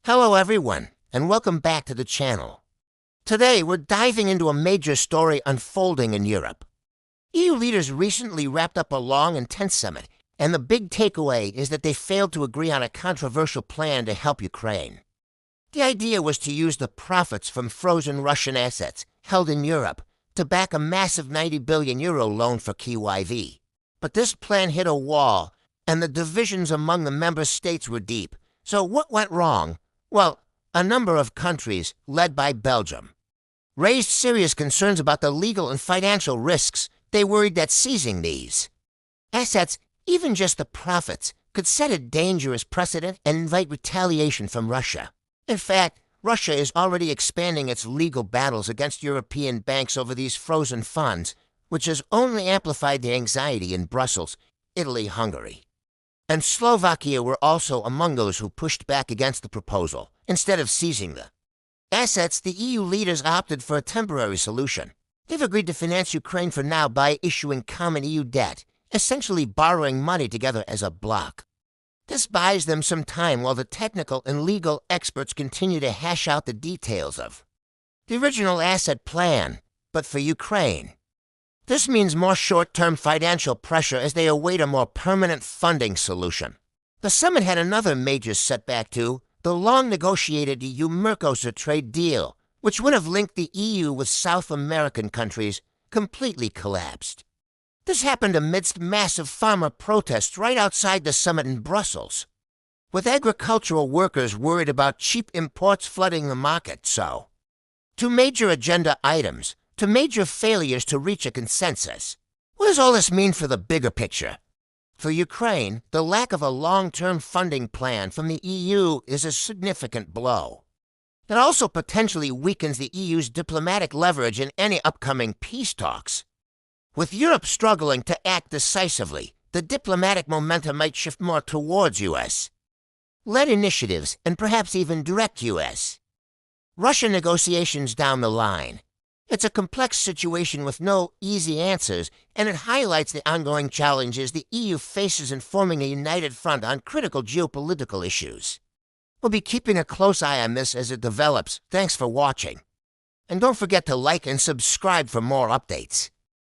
Hello everyone, and welcome back to the channel. Today we're diving into a major story unfolding in Europe. EU leaders recently wrapped up a long and tense summit, and the big takeaway is that they failed to agree on a controversial plan to help Ukraine. The idea was to use the profits from frozen Russian assets held in Europe to back a massive €90 billion loan for KYV. But this plan hit a wall, and the divisions among the member states were deep. So what went wrong? Well, a number of countries, led by Belgium, raised serious concerns about the legal and financial risks. They worried that seizing these assets, even just the profits, could set a dangerous precedent and invite retaliation from Russia. In fact, Russia is already expanding its legal battles against European banks over these frozen funds, which has only amplified the anxiety in Brussels, Italy, Hungary. And Slovakia were also among those who pushed back against the proposal. Instead of seizing the assets, the EU leaders opted for a temporary solution. They've agreed to finance Ukraine for now by issuing common EU debt, essentially borrowing money together as a bloc. This buys them some time while the technical and legal experts continue to hash out the details of the original asset plan, but for Ukraine. This means more short-term financial pressure as they await a more permanent funding solution. The summit had another major setback too. The long-negotiated EU-Mercosur trade deal, which would have linked the EU with South American countries, completely collapsed. This happened amidst massive farmer protests right outside the summit in Brussels, with agricultural workers worried about cheap imports flooding the market. So, two major agenda items, to major failures to reach a consensus. What does all this mean for the bigger picture? For Ukraine, the lack of a long-term funding plan from the EU is a significant blow. It also potentially weakens the EU's diplomatic leverage in any upcoming peace talks. With Europe struggling to act decisively, the diplomatic momentum might shift more towards U.S.-led initiatives and perhaps even direct U.S. Russia negotiations down the line. It's a complex situation with no easy answers, and it highlights the ongoing challenges the EU faces in forming a united front on critical geopolitical issues. We'll be keeping a close eye on this as it develops. Thanks for watching. And don't forget to like and subscribe for more updates.